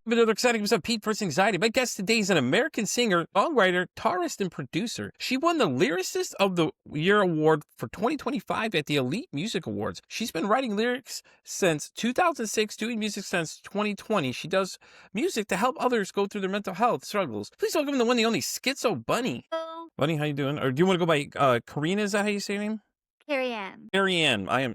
Another exciting episode of Pete vs. Anxiety. My guest today is an American singer, songwriter, guitarist, and producer. She won the Lyricist of the Year award for 2025 at the Elite Music Awards. She's been writing lyrics since 2006, doing music since 2020. She does music to help others go through their mental health struggles. Please welcome the one, the only Skitzo Bunny. Hello. Bunny, how you doing? Or do you want to go by Karianne? Is that how you say your name? Karianne. Karianne.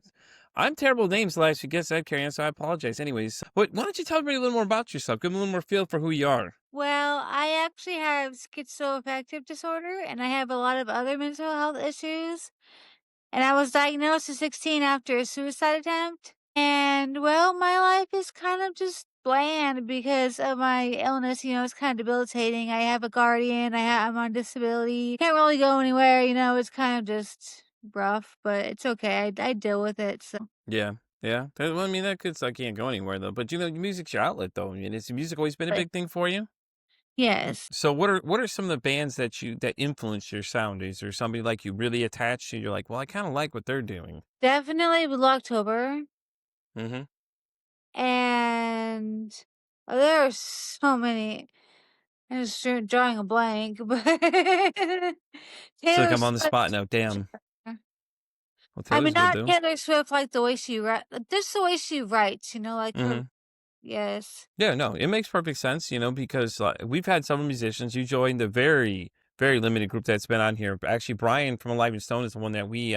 I'm terrible with names. Last you guessed that, Karianne, so I apologize. Anyways, why don't you tell everybody a little more about yourself? Give them a little more feel for who you are. Well, I actually have schizoaffective disorder, and I have a lot of other mental health issues. And I was diagnosed at 16 after a suicide attempt. And, well, my life is kind of just bland because of my illness. It's kind of debilitating. I have a guardian. I'm on disability. Can't really go anywhere. It's kind of just rough, but it's okay. I deal with it. So. Yeah. Well, I mean, that could, I can't go anywhere though. But music's your outlet though. I mean, has music always been a big thing for you? Yes. So what are some of the bands that influence your sound? Is there somebody like you really attached to? You're like, well, I kind of like what they're doing. Definitely Blue October. Mm-hmm. And there are so many. I'm just drawing a blank, but It's like Taylor I'm on the spot Swift. now. Damn. Well, I mean, Taylor's good not though. Taylor Swift like the way she writes, just the way she writes, like Mm-hmm. her. Yes. Yeah, no, it makes perfect sense, because we've had several musicians. You joined the very, very limited group that's been on here. Actually, Brian from Alive and Stone is the one that we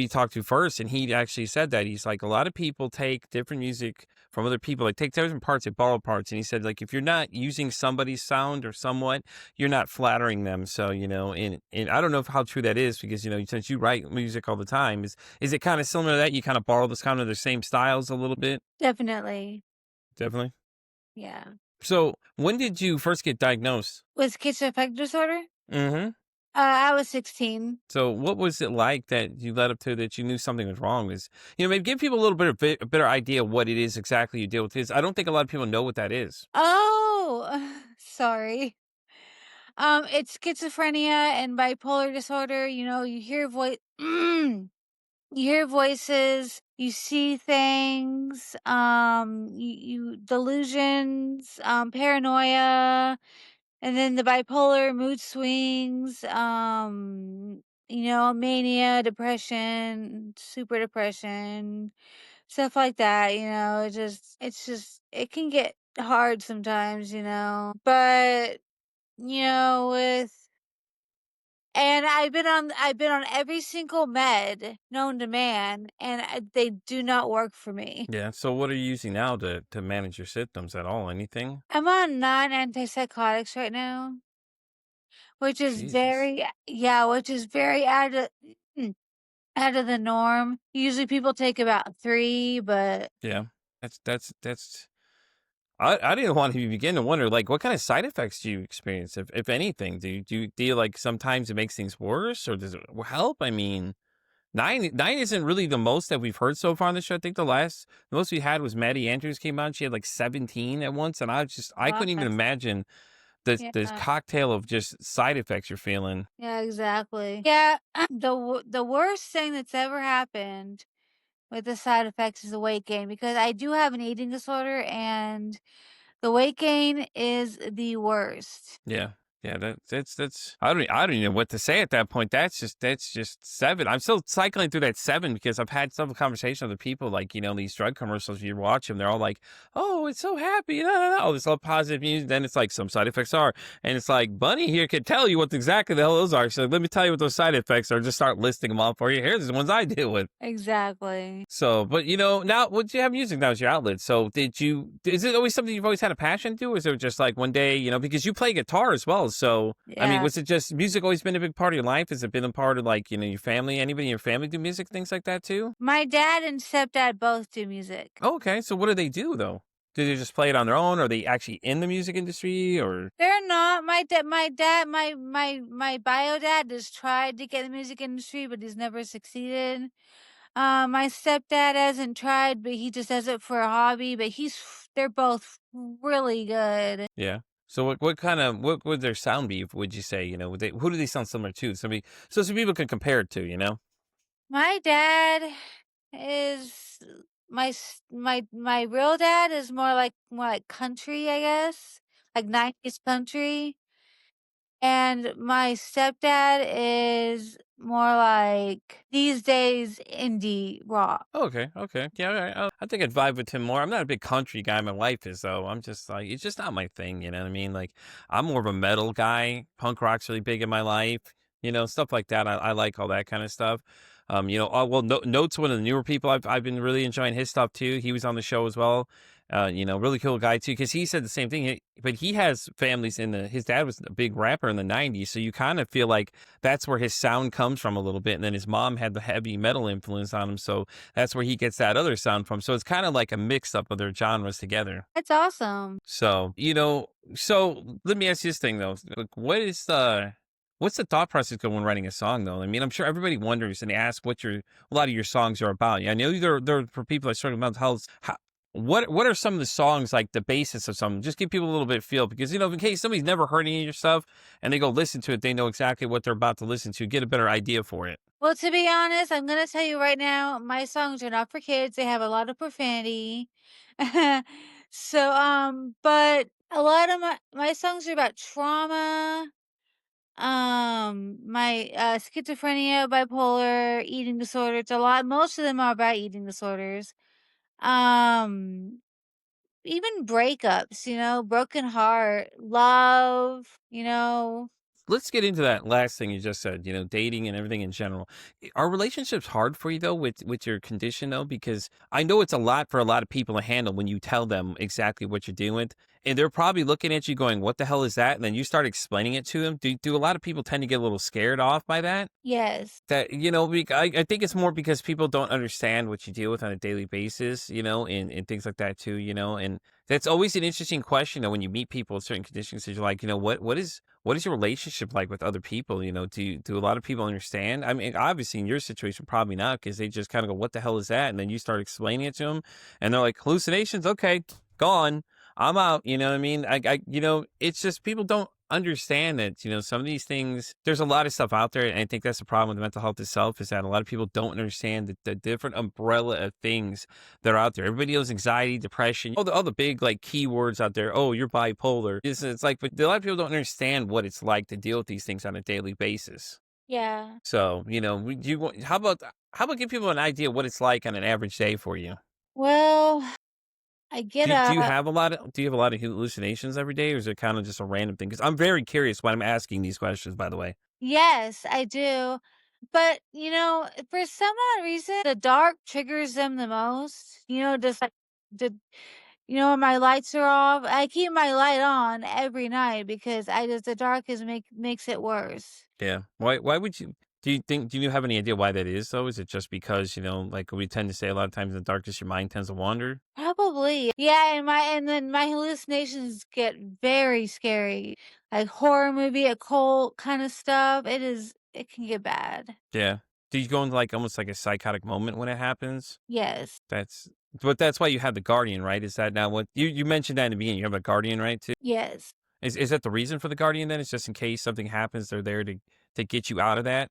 talked to first, and he actually said that he's like a lot of people take different music from other people, like take different parts, they borrow parts, and he said like if you're not using somebody's sound or somewhat, you're not flattering them. So and I don't know how true that is because since you write music all the time, is it kind of similar to that? You kind of borrow this kind of the same styles a little bit. Definitely. Definitely. Yeah. So when did you first get diagnosed? With schizoaffective disorder? Mm-hmm. I was 16. So what was it like that you led up to that you knew something was wrong? Is maybe give people a little bit of a better idea of what it is exactly you deal with. Because I don't think a lot of people know what that is. Oh, sorry. It's schizophrenia and bipolar disorder. You hear voice. You hear voices, you see things, you delusions, paranoia, and then the bipolar mood swings, mania, depression, super depression, stuff like that, it can get hard sometimes, but, with and I've been on every single med known to man, and they do not work for me. Yeah. So what are you using now to manage your symptoms at all? Anything? I'm on non-antipsychotics right now, which is Jesus. very out of the norm. Usually people take about 3, but Yeah. That's. I didn't want to begin to wonder like what kind of side effects do you experience if anything? Do you like sometimes it makes things worse or does it help? I mean. Nine isn't really the most that we've heard so far on the show. I think the most we had was Maddie Andrews came on. She had like 17 at once, and I couldn't even gosh, imagine this yeah. cocktail of just side effects you're feeling. Yeah, exactly. Yeah, the worst thing that's ever happened with the side effects is the weight gain, because I do have an eating disorder, and the weight gain is the worst. Yeah. Yeah, that's I don't even know what to say at that point. That's just 7. I'm still cycling through that 7 because I've had some conversation with people like, these drug commercials, you watch them, they're all like, oh, it's so happy, all this all positive music. Then it's like some side effects are. And it's like Bunny here can tell you what exactly the hell those are. So let me tell you what those side effects are. Just start listing them off for you. Here's the ones I deal with. Exactly. So, but now would you have music now as your outlet? So is it always something you've always had a passion to? Or is it just like one day, because you play guitar as well. So, I mean, Yeah. was it just music always been a big part of your life? Has it been a part of like, your family, anybody in your family do music, things like that too? My dad and stepdad both do music. Oh, okay. So what do they do though? Do they just play it on their own? Are they actually in the music industry or? They're not. My bio dad has tried to get in the music industry, but he's never succeeded. My stepdad hasn't tried, but he just does it for a hobby, but they're both really good. Yeah. So what would their sound be? Would you say, who do they sound similar to? So some people can compare it to, My dad is my real dad is more like country, I guess, like 90s country, and my stepdad is more like these days indie rock. Okay, okay. Yeah, all right. I think I'd vibe with him more. I'm not a big country guy. My wife is though. I'm just like it's just not my thing. You know what I mean? Like I'm more of a metal guy. Punk rock's really big in my life. You know, stuff like that. I like all that kind of stuff. You know, well, Note's one of the newer people. I've been really enjoying his stuff too. He was on the show as well. You know, really cool guy too, because he said the same thing. But he has families in the. His dad was a big rapper in the '90s, so you kind of feel like that's where his sound comes from a little bit. And then his mom had the heavy metal influence on him, so that's where he gets that other sound from. So it's kind of like a mix up of their genres together. That's awesome. So, you know, so let me ask you this thing though. Like, what's the thought process going when writing a song though? I mean, I'm sure everybody wonders and asks what a lot of your songs are about. I know they're for people that struggle with mental health. What are some of the songs like the basis of some? Just give people a little bit of feel because you know, in case somebody's never heard any of your stuff and they go listen to it, they know exactly what they're about to listen to, get a better idea for it. Well, to be honest, I'm gonna tell you right now, my songs are not for kids. They have a lot of profanity. So, but a lot of my songs are about trauma, my schizophrenia, bipolar, eating disorder. It's a lot. Most of them are about eating disorders. Um, Even breakups, broken heart, love, Let's get into that last thing you just said, you know, dating and everything in general. Are relationships hard for you though with your condition though? Because I know it's a lot for a lot of people to handle when you tell them exactly what you're doing. And they're probably looking at you going, what the hell is that? And then you start explaining it to them. Do a lot of people tend to get a little scared off by that? yes. That, you know, I think it's more because people don't understand what you deal with on a daily basis, you know, and things like that too, you know, and that's always an interesting question though, when you meet people with certain conditions, 'cause you're like, you know, what is your relationship like with other people? You know, do a lot of people understand? I mean, obviously in your situation, probably not, because they just kind of go, what the hell is that? And then you start explaining it to them and they're like, hallucinations. Okay, gone. I'm out. You know what I mean? You know, it's just people don't understand that, you know, some of these things, there's a lot of stuff out there. And I think that's the problem with mental health itself is that a lot of people don't understand the different umbrella of things that are out there. Everybody knows anxiety, depression, all the big like keywords out there. Oh, you're bipolar. It's like, but a lot of people don't understand what it's like to deal with these things on a daily basis. Yeah. So, you know, how about give people an idea what it's like on an average day for you? Well, I get up. Do you have a lot of hallucinations every day, or is it kind of just a random thing? Because I'm very curious when I'm asking these questions, by the way. Yes, I do. But, for some odd reason, the dark triggers them the most. Just like the when my lights are off, I keep my light on every night because I just the dark is makes it worse. Yeah. Why would you do you have any idea why that is though? Is it just because, you know, like we tend to say a lot of times in the darkness your mind tends to wander? Probably. Yeah, and then my hallucinations get very scary. Like horror movie, occult kind of stuff. It can get bad. Yeah. Do you go into like almost like a psychotic moment when it happens? Yes. That's but that's why you have the guardian, right? Is that not what you mentioned that in the beginning? You have a guardian, right? Too? Yes. Is that the reason for the guardian then? It's just in case something happens, they're there to get you out of that?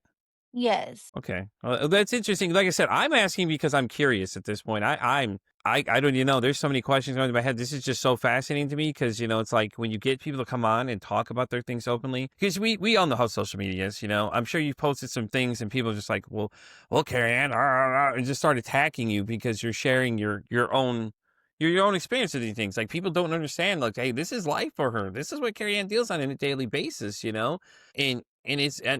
Yes. Okay. Well, that's interesting. Like I said, I'm asking because I'm curious at this point. I don't, you know, there's so many questions going through my head. This is just so fascinating to me because, you know, it's like when you get people to come on and talk about their things openly, because we all know how social media is, you know, I'm sure you've posted some things and people are just like, well, Karianne, and just start attacking you because you're sharing your own experience with these things. Like people don't understand, like, hey, this is life for her. This is what Karianne deals on a daily basis, you know? And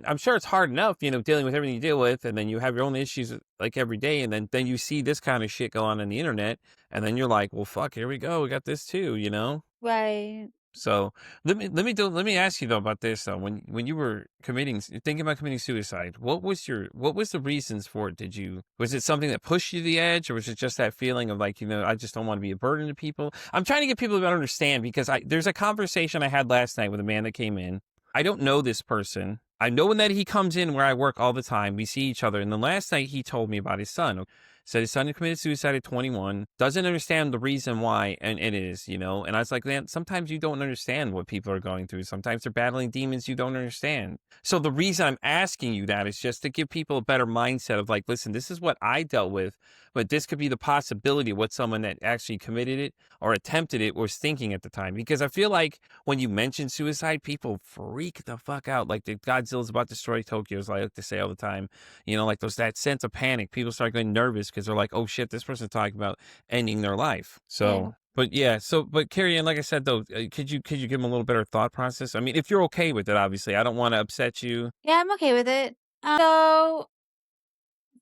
I'm sure it's hard enough, you know, dealing with everything you deal with, and then you have your own issues like every day, and then you see this kind of shit go on the internet, and then you're like, well, fuck, here we go, we got this too, you know. Right. So let me ask you though about this though. When you were thinking about committing suicide, what was the reasons for it? Was it something that pushed you to the edge, or was it just that feeling of like, you know, I just don't want to be a burden to people? I'm trying to get people to understand because there's a conversation I had last night with a man that came in. I don't know this person. I know that he comes in where I work all the time. We see each other. And the last night he told me about his son. Said his son committed suicide at 21, doesn't understand the reason why, and it is, you know. And I was like, man, sometimes you don't understand what people are going through. Sometimes they're battling demons you don't understand. So the reason I'm asking you that is just to give people a better mindset of like, listen, this is what I dealt with, but this could be the possibility of what someone that actually committed it or attempted it was thinking at the time. Because I feel like when you mention suicide, people freak the fuck out. Like the Godzilla's about to destroy Tokyo, as I like to say all the time. You know, like that sense of panic. People start getting nervous because they're like, oh shit, this person's talking about ending their life. Yeah. So, but yeah, but Carrie, and like I said though, could you give them a little better thought process? I mean, if you're okay with it, obviously, I don't want to upset you. Yeah, I'm okay with it. So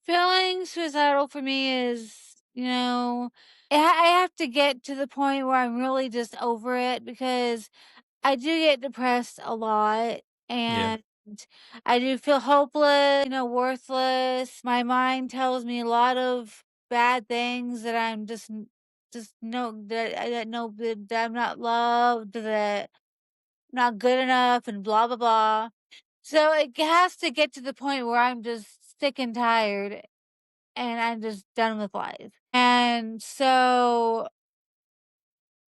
feeling suicidal for me is, I have to get to the point where I'm really just over it because I do get depressed a lot Yeah, and I do feel hopeless, worthless. My mind tells me a lot of bad things that I'm just know that I that know that I'm not loved, that I'm not good enough and blah blah blah. So it has to get to the point where I'm just sick and tired and I'm just done with life. And so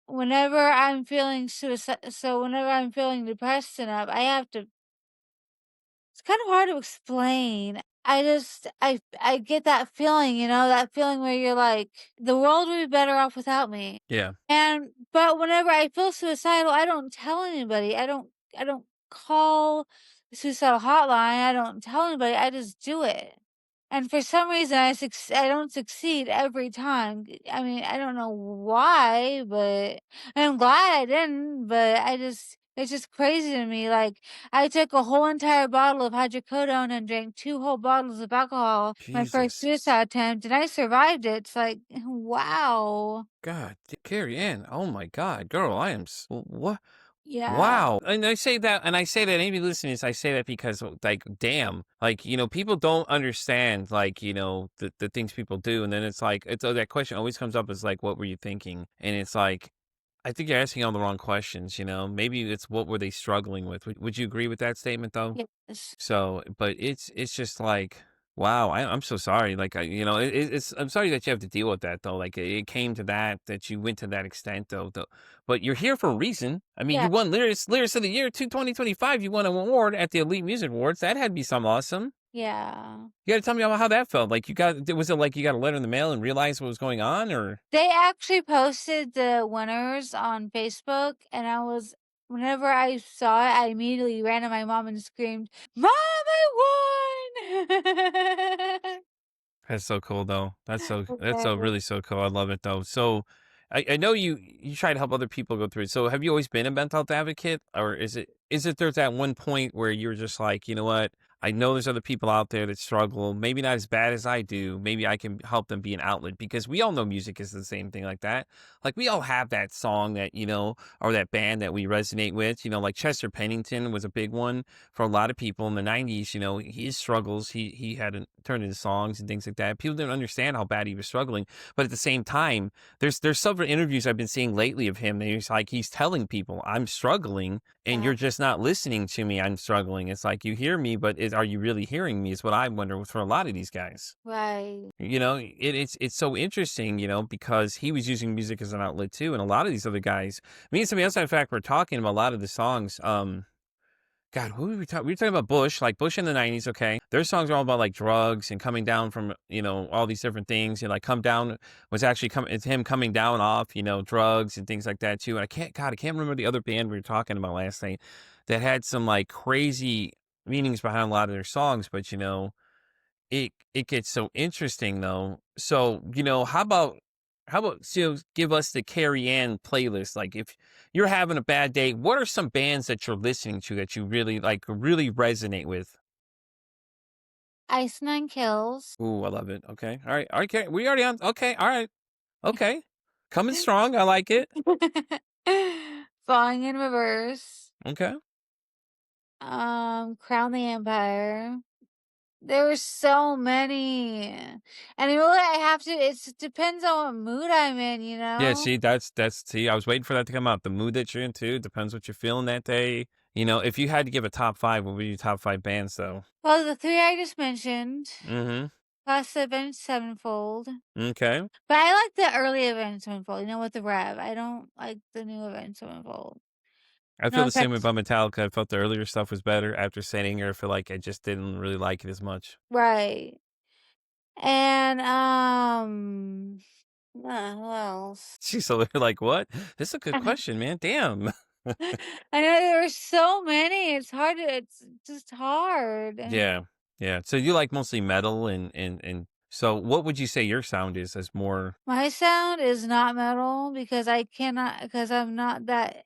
whenever I'm feeling depressed enough, it's kind of hard to explain. I get that feeling, that feeling where you're like, the world would be better off without me. yeah. But whenever I feel suicidal, I don't tell anybody. I don't call the suicidal hotline. I don't tell anybody. I just do it. And for some reason I don't succeed every time. I mean, I don't know why, but I'm glad I didn't, but it's just crazy to me. Like I took a whole entire bottle of hydrocodone and drank 2 whole bottles of alcohol my first Jesus, suicide attempt, and I survived it. It's like, wow. God, Carrie Ann, oh my God, girl, I am what? Yeah. Wow. And I say that any listeners, I say that because like, damn, like, you know, people don't understand, like, you know, the things people do. And then it's like, that question always comes up is like, what were you thinking? And it's like, I think you're asking all the wrong questions, you know, maybe it's what were they struggling with? Would you agree with that statement though? Yes. So, but it's just like, wow, I'm so sorry. Like, you know, it's I'm sorry that you have to deal with that though. Like, it came to that you went to that extent though. But you're here for a reason. I mean, Yeah. you won Lyricist of the Year 2025. You won an award at the Elite Music Awards. That had to be something awesome. Yeah. You got to tell me about how that felt. Like, was it like you got a letter in the mail and realized what was going on, or? They actually posted the winners on Facebook, and whenever I saw it, I immediately ran to my mom and screamed, "Mom, I won!" That's so cool though. That's so Yeah. really so cool. I love it though. So I know you try to help other people go through it. So have you always been a mental health advocate? Or is it there's that one point where you're just like, you know what? I know there's other people out there that struggle, maybe not as bad as I do. Maybe I can help them be an outlet because we all know music is the same thing like that. Like we all have that song that, you know, or that band that we resonate with, you know, like Chester Pennington was a big one for a lot of people in the 90s, you know, his struggles, he had to turn into songs and things like that. People didn't understand how bad he was struggling. But at the same time, there's several interviews I've been seeing lately of him. And he's telling people, I'm struggling and Yeah. you're just not listening to me. I'm struggling. It's like you hear me, but are you really hearing me? Is what I wonder for a lot of these guys. Right. You know, it's so interesting, you know, because he was using music as an outlet too. And a lot of these other guys, me and somebody else, in fact, we're talking about a lot of the songs. God, who were we talking? We were talking about Bush, like Bush in the 90s, okay? Their songs are all about like drugs and coming down from, you know, all these different things. You know, like Come Down was actually it's him coming down off, you know, drugs and things like that too. And I can't remember the other band we were talking about last night that had some like crazy meanings behind a lot of their songs, but you know, it gets so interesting though. So, you know, how about so give us the Carrie Ann playlist? Like if you're having a bad day, what are some bands that you're listening to that you really like really resonate with? Ice Nine Kills. Ooh, I love it. Okay. All right. Okay. We already on. Okay. All right. Okay. Coming strong. I like it. Falling in Reverse. Okay. Crown the Empire. There were so many. And really I have to it depends on what mood I'm in, Yeah, see, see, I was waiting for that to come out. The mood that you're into depends what you're feeling that day. If you had to give a top 5, what would be your top 5 bands, though? Well, the 3 I just mentioned, Mhm. plus the Avenged Sevenfold, Okay. but I like the early Avenged Sevenfold, with the Rev. I don't like the new Avenged Sevenfold. I feel No the same way offense. about Metallica. I felt the earlier stuff was better. After Singer, I feel like I just didn't really like it as much. Right. And, who else? She's so like, "What? This is a good question, man. Damn." I know there were so many, it's just hard. Yeah. Yeah. So you like mostly metal and so what would you say your sound is as more My sound is not metal because I cannot because I'm not that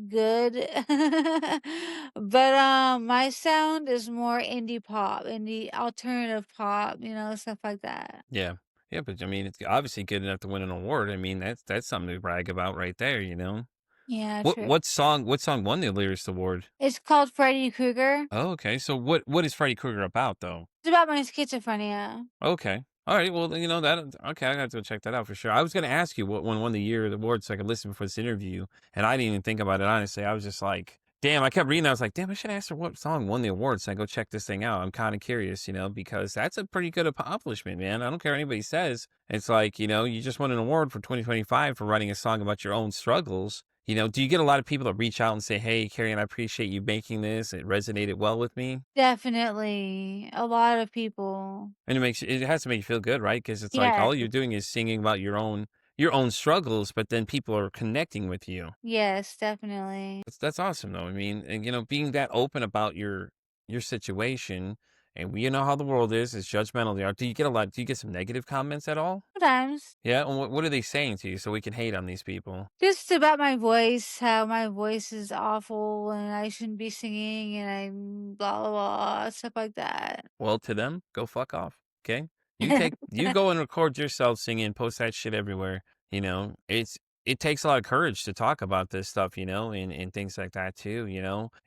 good. But, my sound is more indie pop, indie alternative pop, stuff like that. yeah. Yeah, but I mean, it's obviously good enough to win an award. I mean, that's something to brag about right there, you know? Yeah, What true. what song what song won the Lyricist award? It's called Freddy Krueger. Oh, okay. So what is Freddy Krueger about though? It's about my schizophrenia. Okay. All right. Well, then, that okay, I got to check that out for sure. I was going to ask you what one won the year award so I could listen before this interview, and I didn't even think about it honestly. I was just like, damn. I kept reading. I was like, damn. I should ask her what song won the award so I go check this thing out. I'm kind of curious, because that's a pretty good accomplishment, man. I don't care what anybody says. It's like you just won an award for 2025 for writing a song about your own struggles. Do you get a lot of people that reach out and say, "Hey, Carrie, I appreciate you making this. It resonated well with me." Definitely. A lot of people. And it has to make you feel good, right? Because it's like Yes. all you're doing is singing about your own struggles, but then people are connecting with you. Yes, definitely. That's awesome though. I mean, and being that open about your situation, and we know how the world is judgmental they are. Do you get some negative comments at all? Sometimes. Yeah, and what are they saying to you so we can hate on these people? Just about my voice, how my voice is awful and I shouldn't be singing and I'm blah blah blah, stuff like that. Well, to them, go fuck off. Okay. You go and record yourself singing, post that shit everywhere. It takes a lot of courage to talk about this stuff, and things like that too,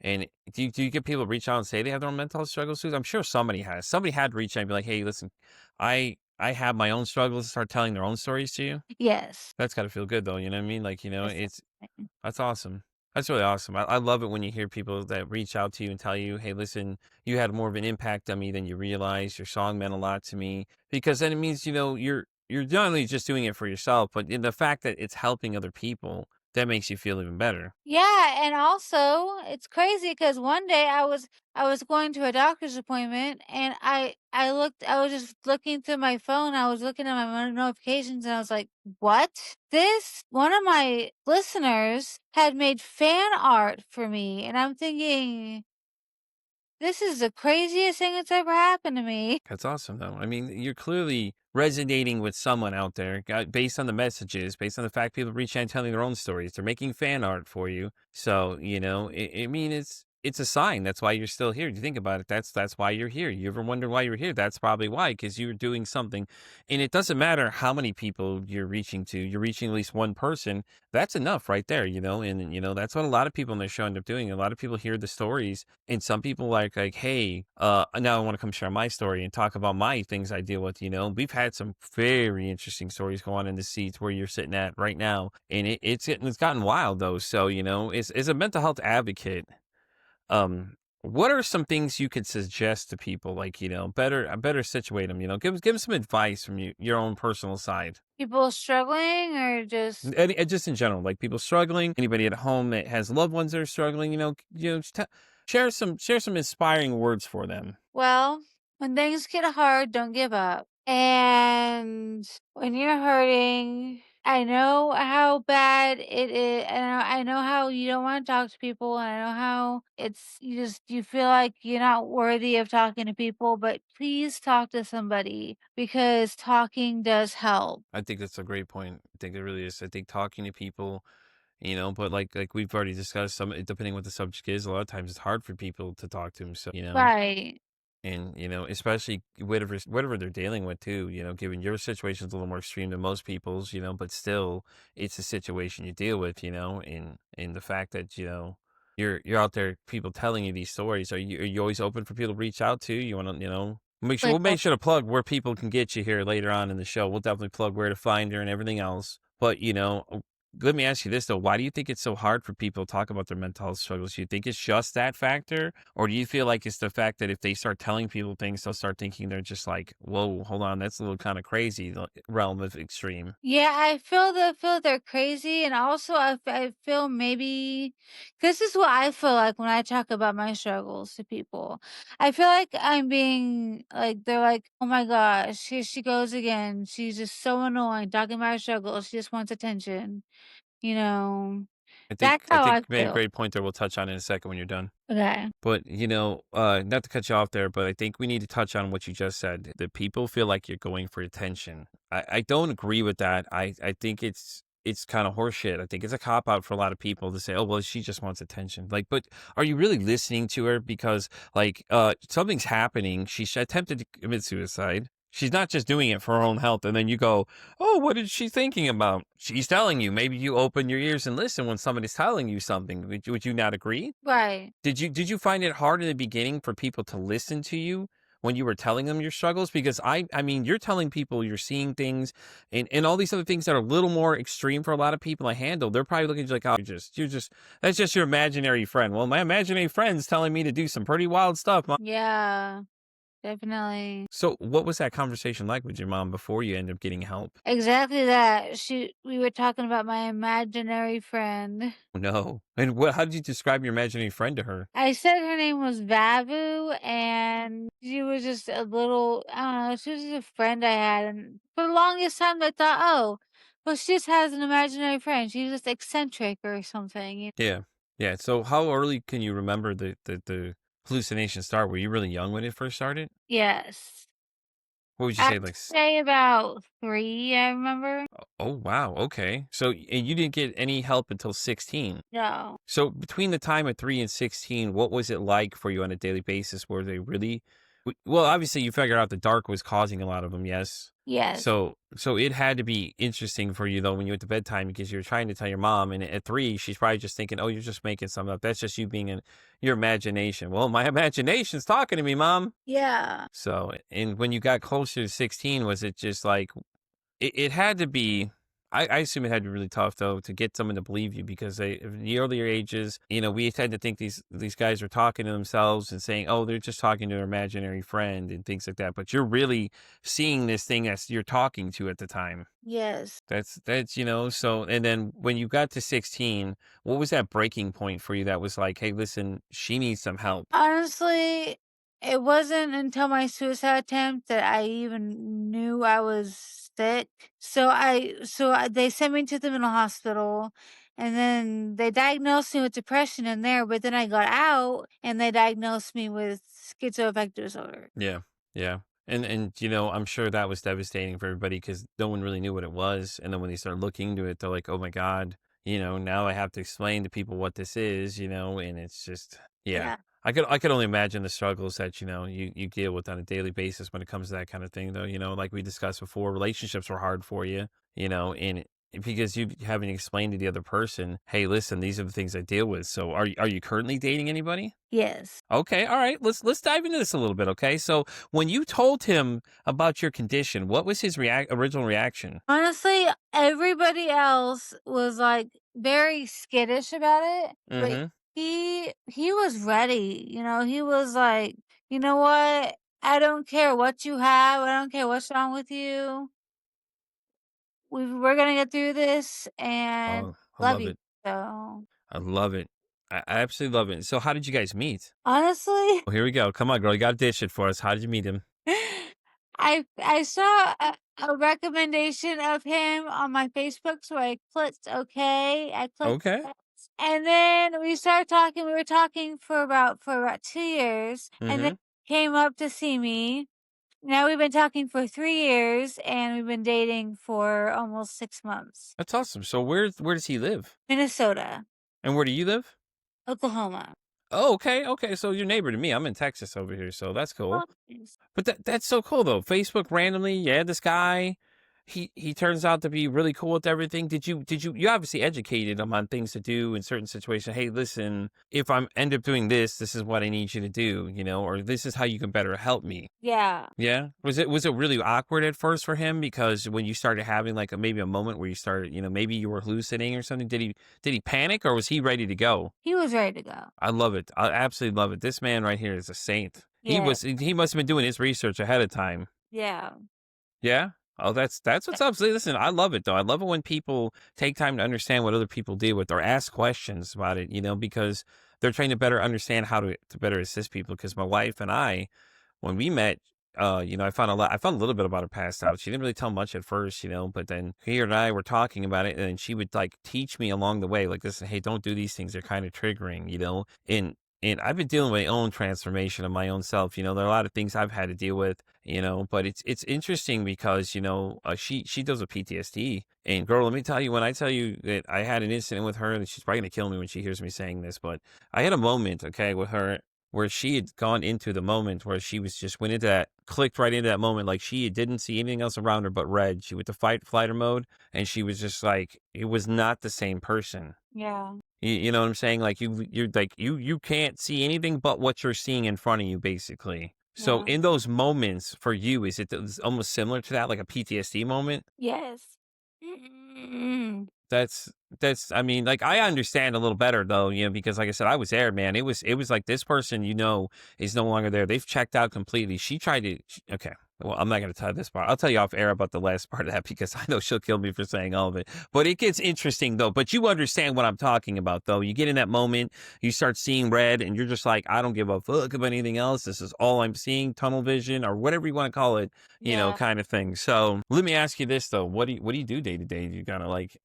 And do you get people to reach out and say they have their own mental health struggles too? I'm sure somebody has. Somebody had to reach out and be like, hey, listen, I have my own struggles, start telling their own stories to you. Yes. That's gotta feel good though, you know what I mean? Like, Yes, it's definitely. that's awesome. That's really awesome. I love it when you hear people that reach out to you and tell you, "Hey, listen, you had more of an impact on me than you realize. Your song meant a lot to me." Because then it means, you're not only just doing it for yourself, but in the fact that it's helping other people, that makes you feel even better. Yeah, and also it's crazy because one day I was going to a doctor's appointment and I was just looking through my phone, I was looking at my notifications and I was like, "What?" This one of my listeners had made fan art for me and I'm thinking, "This is the craziest thing that's ever happened to me." That's awesome, though. I mean, you're clearly resonating with someone out there based on the messages, based on the fact people reach out and telling their own stories. They're making fan art for you. So, I mean, it's a sign. That's why you're still here. You think about it. That's why you're here. You ever wonder why you're here? That's probably why, because you're doing something. And it doesn't matter how many people you're reaching to. You're reaching at least one person. That's enough right there, And that's what a lot of people in their show end up doing. A lot of people hear the stories and some people like, hey, now I want to come share my story and talk about my things I deal with. We've had some very interesting stories go on in the seats where you're sitting at right now, and it's gotten wild though. So as a mental health advocate, what are some things you could suggest to people, like better situate them? Give them some advice from your own personal side. People struggling or just Just in general, like people struggling, anybody at home that has loved ones that are struggling, just share some inspiring words for them. well, when things get hard, don't give up. And when you're hurting, I know how bad it is. I know how you don't want to talk to people. And I know how you feel like you're not worthy of talking to people, but please talk to somebody because talking does help. I think that's a great point. I think it really is. I think talking to people, but like we've already discussed, some depending what the subject is, a lot of times it's hard for people to talk to them. So Right. and especially whatever they're dealing with too, given your situation's a little more extreme than most people's, but still it's a situation you deal with, and the fact that, you're out there, people telling you these stories. Are you always open for people to reach out to? You wanna, we'll Like, make sure to plug where people can get you here later on in the show. We'll definitely plug where to find her and everything else. But let me ask you this though. Why do you think it's so hard for people to talk about their mental health struggles? Do you think it's just that factor? Or do you feel like it's the fact that if they start telling people things, they'll start thinking they're just like, whoa, hold on, that's a little kind of crazy, the realm of extreme. Yeah, I feel they're crazy, and also I feel maybe this is what I feel like when I talk about my struggles to people. I feel like I'm being like they're like, "Oh my gosh, here she goes again. She's just so annoying talking about her struggles. She just wants attention." You know, that's I how think I you made a feel. great point there. We'll touch on in a second when you're done. Okay. But, not to cut you off there, but I think we need to touch on what you just said. That people feel like you're going for attention. I don't agree with that. I think it's kind of horseshit. I think it's a cop out for a lot of people to say, "Oh, well, she just wants attention." Like, but are you really listening to her? Because like, something's happening. She attempted to commit suicide. She's not just doing it for her own health. And then you go, "Oh, what is she thinking about?" She's telling you. Maybe you open your ears and listen when somebody's telling you something. Would you not agree? Right. Did you find it hard in the beginning for people to listen to you when you were telling them your struggles? Because I mean, you're telling people you're seeing things and all these other things that are a little more extreme for a lot of people to handle. They're probably looking at you like, oh, you're just that's just your imaginary friend. Well, my imaginary friend's telling me to do some pretty wild stuff. Yeah, definitely. So what was that conversation like with your mom before you end up getting help? Exactly that. We were talking about my imaginary friend. No. And how did you describe your imaginary friend to her? I said her name was Vavu, and she was just a little, I don't know, she was just a friend I had. And for the longest time, I thought, oh, well, she just has an imaginary friend. She's just eccentric or something. Yeah. Yeah. So how early can you remember the hallucinations start? Were you really young when it first started? Yes. What would you I'd say, like say about 3, I remember. oh, wow, okay. So and you didn't get any help until 16. No. So between the time of 3 and 16, what was it like for you on a daily basis? Were they really well, obviously, you figured out the dark was causing a lot of them, yes? Yes. So it had to be interesting for you, though, when you went to bedtime because you were trying to tell your mom, and at 3, she's probably just thinking, "Oh, you're just making something up. That's just you being in your imagination." "Well, my imagination's talking to me, mom." Yeah. So and when you got closer to 16, was it just like it had to be I assume it had to be really tough though to get someone to believe you because they in the earlier ages, we tend to think these guys are talking to themselves and saying, "Oh, they're just talking to their imaginary friend" and things like that. But you're really seeing this thing as you're talking to at the time. Yes. That's so and then when you got to 16, what was that breaking point for you that was like, "Hey, listen, she needs some help." Honestly, it wasn't until my suicide attempt that I even knew I was sick. They sent me to the mental hospital, and then they diagnosed me with depression in there, but then I got out and they diagnosed me with schizoaffective disorder. Yeah. Yeah. And I'm sure that was devastating for everybody because no one really knew what it was. And then when they started looking into it, they're like, oh my God, now I have to explain to people what this is, and it's just yeah. Yeah. I could only imagine the struggles that, you deal with on a daily basis when it comes to that kind of thing though, like we discussed before, relationships were hard for you, and because you haven't explained to the other person, hey, listen, these are the things I deal with. So are you currently dating anybody? Yes. Okay, all right. Let's dive into this a little bit, okay? So, when you told him about your condition, what was his original reaction? Honestly, everybody else was, like, very skittish about it, but Mhm. he was ready, he was like, "You know what? I don't care what you have, I don't care what's wrong with you. We're gonna get through this and Oh, I love love you." it. So, I love it. I absolutely love it. So, how did you guys meet? honestly, Well, here we go. Come on, girl. You got to dish it for us. How did you meet him? I saw a recommendation of him on my Facebook, so I clicked okay, I clicked Okay. yes, and then we started talking. We were talking for about 2 years, and then Mhm. he came up to see me. Now we've been talking for 3 years, and we've been dating for almost 6 months. That's awesome. So, where does he live? Minnesota, And where do you live? Oklahoma. Oh, okay. Okay. So, you're neighbor to me. I'm in Texas over here. So, that's Oh, cool. nice. But that's so cool though. Facebook randomly, yeah, this guy. he turns out to be really cool with everything. You obviously educated him on things to do in certain situations. Hey, listen, if I'm end up doing this, this is what I need you to do, or this is how you can better help me. Yeah. Yeah. Was it really awkward at first for him because when you started having like maybe a moment where you started, maybe you were hallucinating or something, did he panic or was he ready to go? He was ready to go. I love it. I absolutely love it. This man right here is a saint. Yeah. He must have been doing his research ahead of time. Yeah. Yeah. Oh, that's what's up. See, listen, I love it though. I love it when people take time to understand what other people deal with or ask questions about it, because they're trying to better understand how to better assist people. Because my wife and I, when we met, I found a little bit about her past out. She didn't really tell much at first, but then he and I were talking about it, and then she would like teach me along the way, like, listen, hey, don't do these things. They're kind of triggering, and I've been dealing with my own transformation of my own self. There are a lot of things I've had to deal with, but it's interesting because, she deals with PTSD. And girl, let me tell you, when I tell you that I had an incident with her, and she's probably gonna kill me when she hears me saying this, but I had a moment, okay, with her where she had gone into the moment where she was just went into that, clicked right into that moment, like she didn't see anything else around her but red. She went to fighter mode, and she was just like, it was not the same person. Yeah. You know what I'm saying? Like you're like you can't see anything but what you're seeing in front of you, basically. So Yeah. in those moments for you, is it almost similar to that, like a PTSD moment? Yes. Mm. That's I mean, like, I understand a little better though, because like I said, I was there, man. It was like this person, is no longer there. They've checked out completely. She tried to okay. Well, I'm not going to tell this part. I'll tell you off air about the last part of that because I know she'll kill me for saying all of it. But it gets interesting though. But you understand what I'm talking about though. You get in that moment, you start seeing red, and you're just like, I don't give a fuck about anything else. This is all I'm seeing, tunnel vision or whatever you want to call it, Yeah. kind of thing. So let me ask you this though. What do you do day to day? Do you kind of like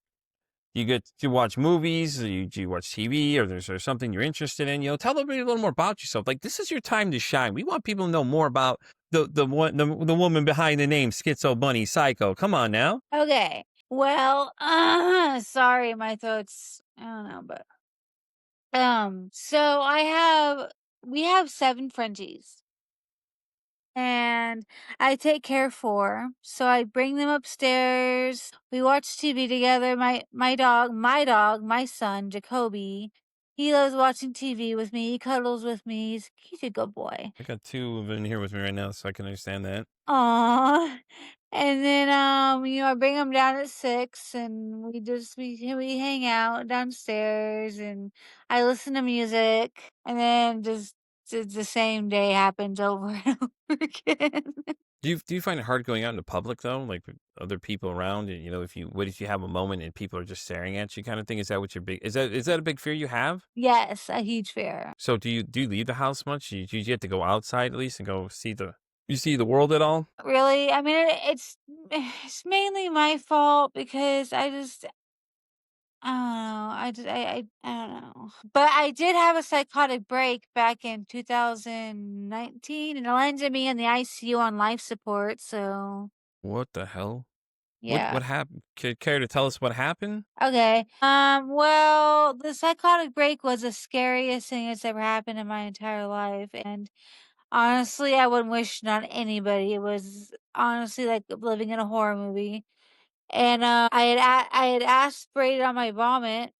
you get to watch movies? Do you watch TV, or is there something you're interested in? Tell everybody a little more about yourself. Like, this is your time to shine. We want people to know more about the woman behind the name Skitzo Bunny Psycho. Come on now. Okay. Well, sorry, my throat's I don't know, but so we have 7 Frenchies. And I take care of 4. So I bring them upstairs. We watch TV together. My son, Jacoby, he loves watching TV with me. He cuddles with me. He's a good boy. I got 2 of them in here with me right now, so I can understand that. Aw. And then, I bring him down at 6 and we hang out downstairs and I listen to music and then just the same day happens over and over again. Do you find it hard going out into public though, like with other people around? And if you have a moment and people are just staring at you, kind of thing? Is that what your big is that a big fear you have? Yes, a huge fear. So do you leave the house much? Do you get to go outside at least and go see the world at all? Really? I mean, it's mainly my fault because I don't know. I don't know. But I did have a psychotic break back in 2019 and it landed me in the ICU on life support. So, What the hell? yeah. What happened? Care to tell us what happened? Okay. Well, the psychotic break was the scariest thing that's ever happened in my entire life. And honestly, I wouldn't wish it on anybody. It was honestly like living in a horror movie. And I had aspirated on my vomit,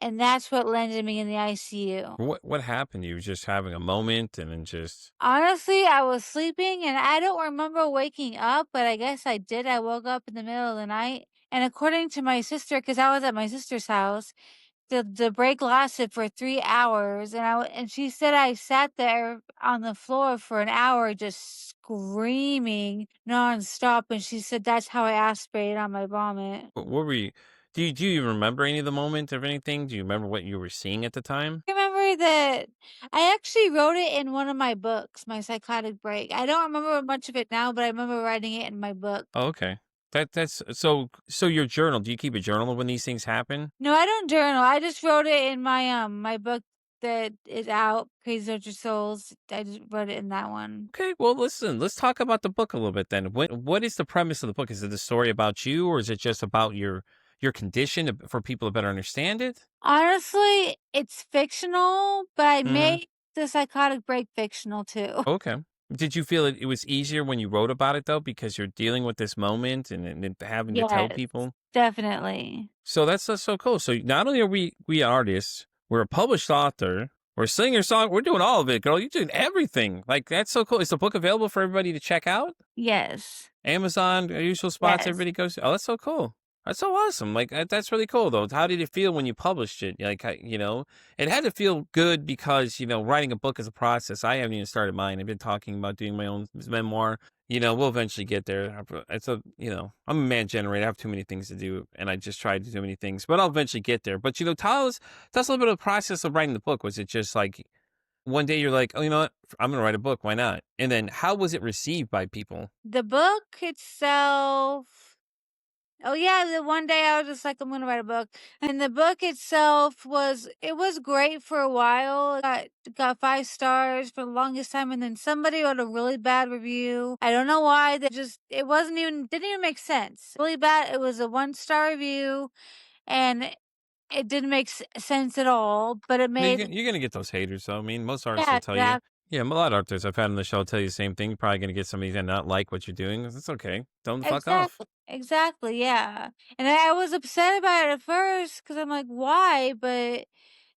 and that's what landed me in the ICU. What happened? You were just having a moment and then just Honestly, I was sleeping and I don't remember waking up, but I guess I did. I woke up in the middle of the night. And according to my sister, because I was at my sister's house, the break lasted for 3 hours, and and she said I sat there on the floor for an hour just screaming nonstop, and she said that's how I aspirated on my vomit. what were you do you even remember any of the moment of anything? Do you remember what you were seeing at the time? I remember that I actually wrote it in one of my books, my psychotic break. I don't remember much of it now, but I remember writing it in my book. Oh, okay. That's so your journal, do you keep a journal when these things happen? No, I don't journal. I just wrote it in my book that is out, Crazy Soldier Souls. I just wrote it in that one. Okay, well, listen, let's talk about the book a little bit then. What is the premise of the book? Is it the story about you, or is it just about your condition for people to better understand it? Honestly, it's fictional, but I Mhm. made the psychotic break fictional too. Okay. Did you feel it was easier when you wrote about it though, because you're dealing with this moment and having to tell Yes, people? definitely. So that's so cool. So not only are we artists, we're a published author, we're singer song, we're doing all of it, girl. You're doing everything. Like that's so cool. Is the book available for everybody to check out? Yes. Amazon, usual spots Yes. everybody goes to? Oh, that's so cool. That's so awesome. Like that's really cool though. How did it feel when you published it? Like it had to feel good because writing a book is a process. I haven't even started mine. I've been talking about doing my own memoir. We'll eventually get there. I'm a man generator. I have too many things to do, and I just try to do too many things. But I'll eventually get there. But tell us a little bit of the process of writing the book. Was it just like one day you're like, oh, you know what? I'm gonna write a book. Why not? And then how was it received by people? The book itself. Oh yeah, the one day I was just like, I'm gonna write a book. And the book itself was great for a while. It got 5 stars for the longest time, and then somebody wrote a really bad review. I don't know why. It wasn't even didn't even make sense. Really bad. It was a 1 star review, and it didn't make sense at all. But it No, made you're gonna get those haters, though. I mean, most artists yeah, will tell you. exactly. Yeah, a lot of artists I've had on the show tell you the same thing. You're probably gonna get somebody that not like what you're doing. It's okay. Tell them to fuck off. Exactly. Exactly, yeah. And I was upset about it at first because I'm like, "Why?" But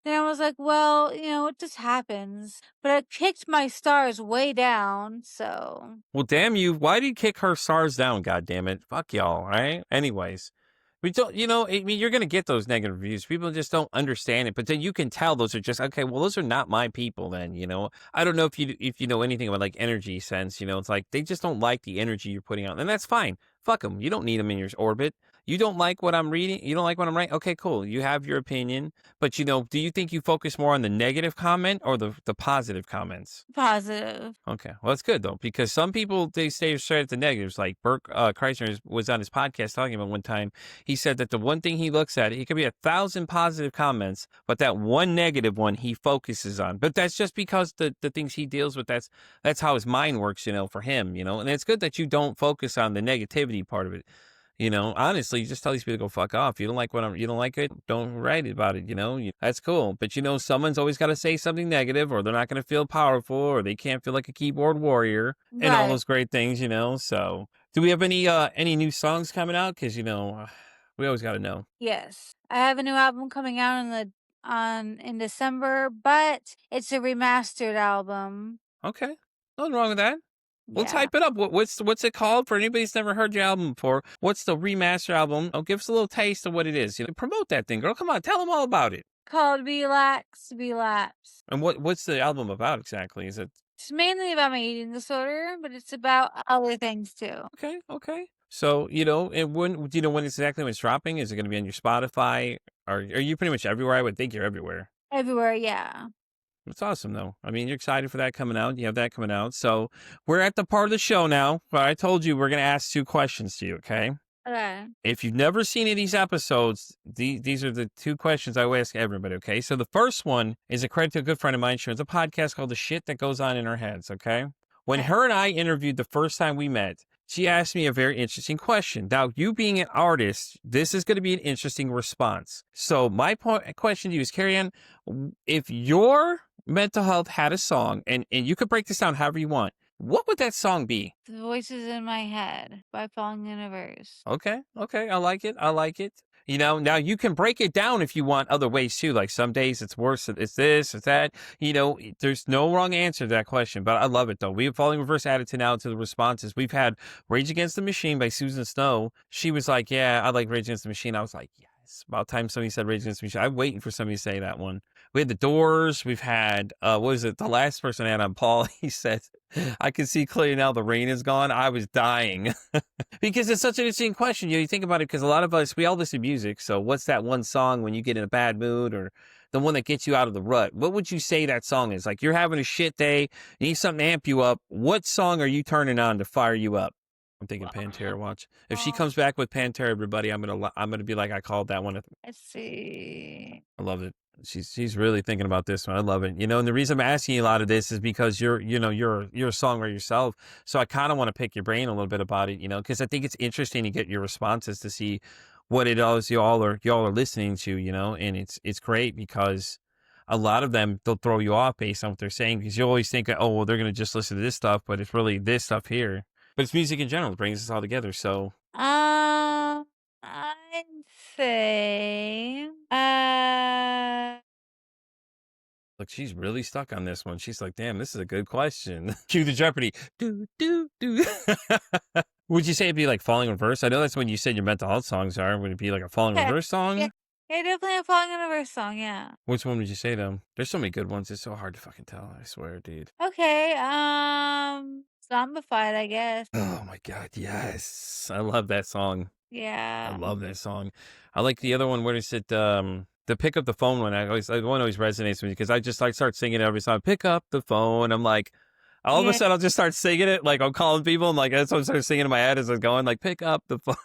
then I was like, "Well, it just happens." But it kicked my stars way down, so Well, damn you. Why did you kick her stars down? God damn it. Fuck y'all. Right. Anyways, we don't. I mean, you're gonna get those negative reviews. People just don't understand it. But then you can tell those are just okay. Well, those are not my people. Then I don't know if you know anything about like energy sense. It's like they just don't like the energy you're putting out, and that's fine. Fuck them. You don't need them in your orbit. You don't like what I'm reading. You don't like what I'm writing. Okay, cool. You have your opinion, but do you think you focus more on the negative comment or the positive comments? positive. Okay. Well, that's good though, because some people they stay straight at the negatives. Like Burke Kreisner was on his podcast talking about one time. He said that the one thing he looks at, it could be 1,000 positive comments, but that one negative one he focuses on. But that's just because the things he deals with. That's how his mind works. For him. And it's good that you don't focus on the negativity part of it. Honestly, you just tell these people to go fuck off. You don't like it, don't write about it, that's cool. But someone's always got to say something negative or they're not going to feel powerful or they can't feel like a keyboard warrior and all Right. those great things, So do we have any new songs coming out? Cause we always got to know. Yes. I have a new album coming out in December, but it's a remastered album. Okay. Nothing wrong with that. We'll Yeah. type it up. What's it called for anybody that's never heard your album before? What's the remaster album? Oh, give us a little taste of what it is. Promote that thing, girl. Come on, tell them all about it. Called Relax, Relapse. And what's the album about exactly? Is it It's mainly about my eating disorder, but it's about other things too. okay? Okay. So and when do you know when exactly when it's dropping? Is it going to be on your Spotify? Or are you pretty much everywhere? I would think you're everywhere. Everywhere, yeah. It's awesome though. I mean, you're excited for that coming out. You have that coming out. So we're at the part of the show now where I told you we're going to ask 2 questions to you. Okay. Okay. If you've never seen any of these episodes, these are the 2 questions I will ask everybody, okay? So the first one is a credit to a good friend of mine. She has a podcast called The Shit That Goes On in Our Heads, okay? When Okay. her and I interviewed the first time we met, she asked me a very interesting question. Now, you being an artist, this is going to be an interesting response. So my question to you is, Karianne, if your mental health had a song, and you could break this down however you want, what would that song be? The Voices in My Head by Falling Universe. Okay. Okay. I like it. I like it. Now you can break it down if you want other ways too. Like some days it's worse. It's this, it's that. There's no wrong answer to that question, but I love it though. We have Falling Reverse added to now to the responses. We've had Rage Against the Machine by Susan Snow. She was like, yeah, I like Rage Against the Machine. I was like, yes. About time somebody said Rage Against the Machine. I'm waiting for somebody to say that one. We had The Doors. We've had, what is it? The last person I had on Paul, he said, I can see clearly now the rain is gone. I was dying. Because it's such an interesting question. You think about it, because a lot of us, we all listen to music. So what's that one song when you get in a bad mood or the one that gets you out of the rut? What would you say that song is? Like you're having a shit day, you need something to amp you up. What song are you turning on to fire you up? I'm thinking Pantera. Watch. If she comes back with Pantera, everybody, I'm gonna be like, I called that one. Let's see. I love it. She's really thinking about this one. I love it. And the reason I'm asking you a lot of this is because you're a songwriter yourself. So I kind of want to pick your brain a little bit about it, because I think it's interesting to get your responses to see what it is y'all are listening to, and it's great because a lot of them, they'll throw you off based on what they're saying because you always think, oh, well, they're going to just listen to this stuff, but it's really this stuff here. But it's music in general that brings us all together. So, I'd say, look, she's really stuck on this one. She's like, damn, this is a good question. Cue the Jeopardy. Do, do, do. Would you say it'd be like Falling in Reverse? I know that's when you said your mental health songs are. Would it be like a Falling in yeah, Reverse yeah, song? yeah, definitely a Falling in Reverse song, yeah. Which one would you say though? There's so many good ones. It's so hard to fucking tell. I swear, dude. Okay, Zombified, I guess. Oh my God. Yes. I love that song. I Yeah. love that song. I like the other one. What is it? The pick up the phone one. One always resonates with me because I just like start singing it every time. Pick up the phone. I'm like, all of a Yeah, sudden I'll just start singing it. Like I'm calling people. I'm like, that's what I start singing in my head as I'm going. Like, pick up the phone.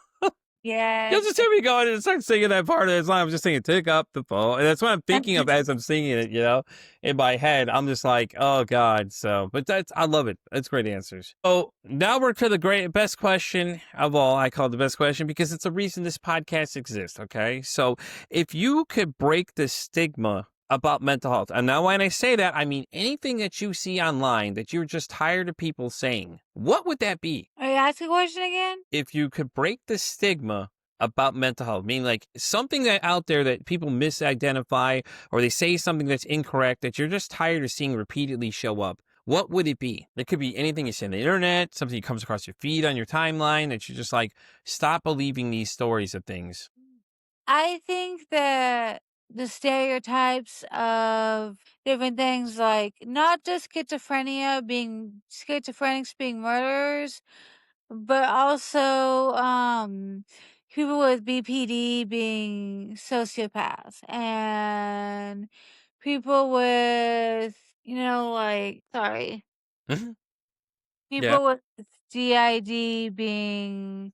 You'll yes. just hear me going and start singing that part of the song. I'm just singing, pick up the phone. And that's what I'm thinking of as I'm singing it, in my head. I'm just like, oh God. So, but I love it. That's great answers. So now we're to the best question of all. I call it the best question because it's a reason this podcast exists. Okay. So if you could break the stigma about mental health, and now when I say that, I mean anything that you see online that you're just tired of people saying, what would that be? Are you asking a question again? If you could break the stigma about mental health, meaning like something that out there that people misidentify or they say something that's incorrect that you're just tired of seeing repeatedly show up, what would it be? It could be anything you see on the internet, something that comes across your feed on your timeline that you're just like, stop believing these stories of things. I think that the stereotypes of different things, like not just schizophrenics being murderers, but also people with BPD being sociopaths, and people with, Mhm. Yeah. people with DID being,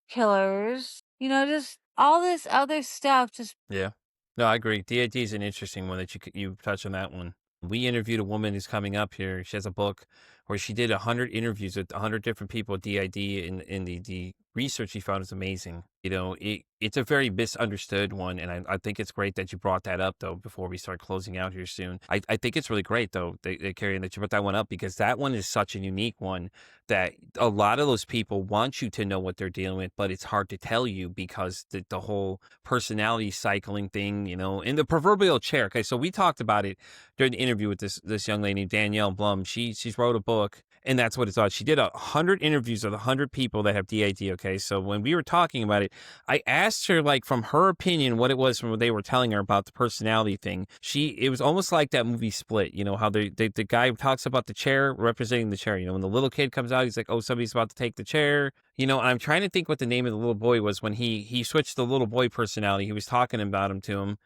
killers. Just all this other stuff. Just Yeah. No, I agree. DID is an interesting one that you touched on that one. We interviewed a woman who's coming up here. She has a book where she did 100 interviews with 100 different people with DID, and the research she found is amazing. It's a very misunderstood one, and I think it's great that you brought that up, though, before we start closing out here soon. I think it's really great, though, Karianne, that you brought that one up because that one is such a unique one that a lot of those people want you to know what they're dealing with, but it's hard to tell you because the whole personality cycling thing, in the proverbial chair. Okay, so we talked about it during the interview with this young lady, Danielle Blum. She's wrote a book, and that's what it's on. She did 100 interviews with 100 people that have DID. Okay, so when we were talking about it, I asked her, like, from her opinion, what it was from what they were telling her about the personality thing. It was almost like that movie Split. How the guy talks about the chair representing the chair. When the little kid comes out, he's like, oh, somebody's about to take the chair. And I'm trying to think what the name of the little boy was when he switched the little boy personality. He was talking about him to him.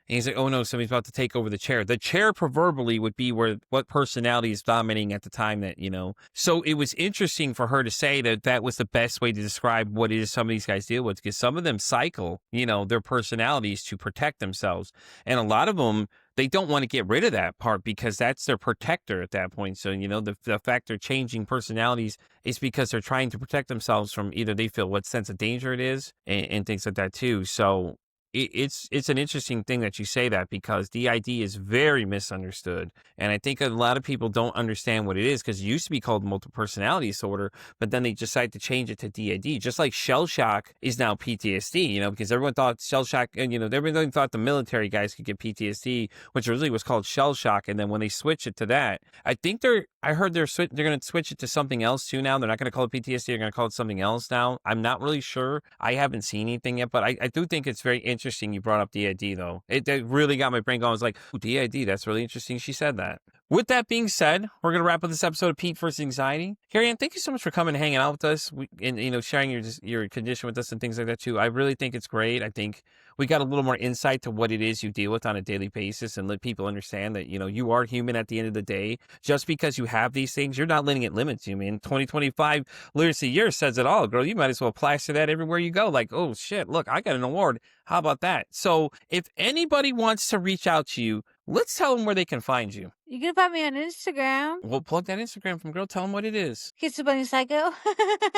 And he's like, oh no, somebody's about to take over the chair. The chair proverbially would be what personality is dominating at the time that. So it was interesting for her to say that was the best way to describe what it is some of these guys deal with, because some of them cycle, their personalities to protect themselves. And a lot of them, they don't want to get rid of that part because that's their protector at that point. So, the fact they're changing personalities is because they're trying to protect themselves from either they feel what sense of danger it is and things like that too. So it's an interesting thing that you say that because DID is very misunderstood. And I think a lot of people don't understand what it is because it used to be called multiple personality disorder, but then they decided to change it to DID, just like shell shock is now PTSD, because everyone thought shell shock, and, everyone thought the military guys could get PTSD, which really was called shell shock. And then when they switch it to that, I heard they're going to switch it to something else too now. They're not going to call it PTSD. They're going to call it something else now. I'm not really sure. I haven't seen anything yet, but I do think it's very interesting you brought up DID, though. It really got my brain going. I was like, ooh, DID, that's really interesting she said that. With that being said, we're going to wrap up this episode of Pete vs. Anxiety. Karianne, thank you so much for coming and hanging out with us and sharing your condition with us and things like that too. I really think it's great. I think we got a little more insight to what it is you deal with on a daily basis and let people understand that, you are human at the end of the day. Just because you have these things, you're not letting it limit you, man. 2025 Literacy Year says it all, girl. You might as well plaster that everywhere you go. Like, oh shit, look, I got an award. How about that? So if anybody wants to reach out to you, let's tell them where they can find you. You can find me on Instagram. Well, plug that Instagram from girl. Tell them what it is. Skitzo Bunny Psycho.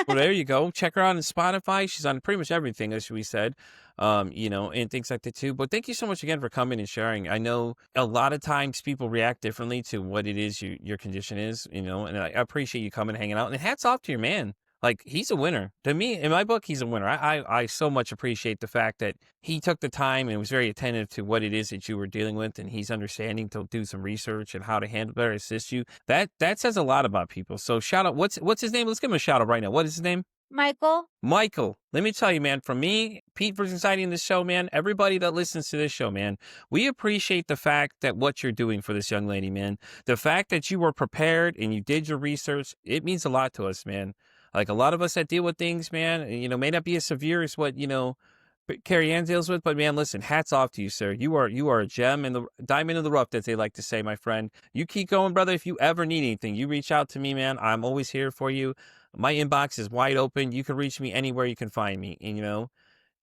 Well, there you go. Check her out on Spotify. She's on pretty much everything, as we said, and things like that too. But thank you so much again for coming and sharing. I know a lot of times people react differently to what it is your condition is, and I appreciate you coming and hanging out. And hats off to your man. Like, he's a winner. To me, in my book, he's a winner. I so much appreciate the fact that he took the time and was very attentive to what it is that you were dealing with, and he's understanding to do some research and how to handle better, assist you. That says a lot about people. So shout out, what's his name? Let's give him a shout out right now. What is his name? Michael. Michael, let me tell you, man, from me, Pete vs. Anxiety in this show, man, everybody that listens to this show, man, we appreciate the fact that what you're doing for this young lady, man. The fact that you were prepared and you did your research, it means a lot to us, man. Like, a lot of us that deal with things, man, may not be as severe as what, Karianne deals with, but man, listen, hats off to you, sir. You are a gem and the diamond in the rough, as they like to say, my friend. You keep going, brother. If you ever need anything, you reach out to me, man. I'm always here for you. My inbox is wide open. You can reach me anywhere you can find me,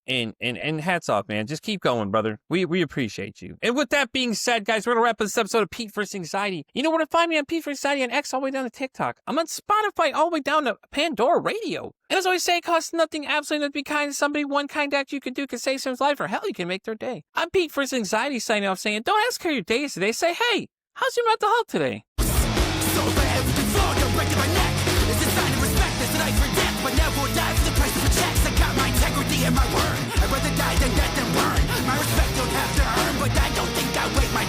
and hats off, man. Just keep going, brother. We appreciate you. And with that being said, guys, we're going to wrap up this episode of Pete vs. Anxiety. You know where to find me on Pete vs. Anxiety on X all the way down to TikTok. I'm on Spotify all the way down to Pandora Radio. And as I always say, it costs nothing, absolutely nothing to be kind to somebody. One kind act you can do can save someone's life, or hell, you can make their day. I'm Pete vs. Anxiety signing off saying, don't ask how your day is today. Say, hey, how's your mental health today? So bad, everything flawed, don't break my neck. It's a sign of respect, it's a knife for death. But never will die for the price of a check. I got my integrity and my word. I'd rather die than death and burn. My respect you'll have to earn, but I don't think I wait my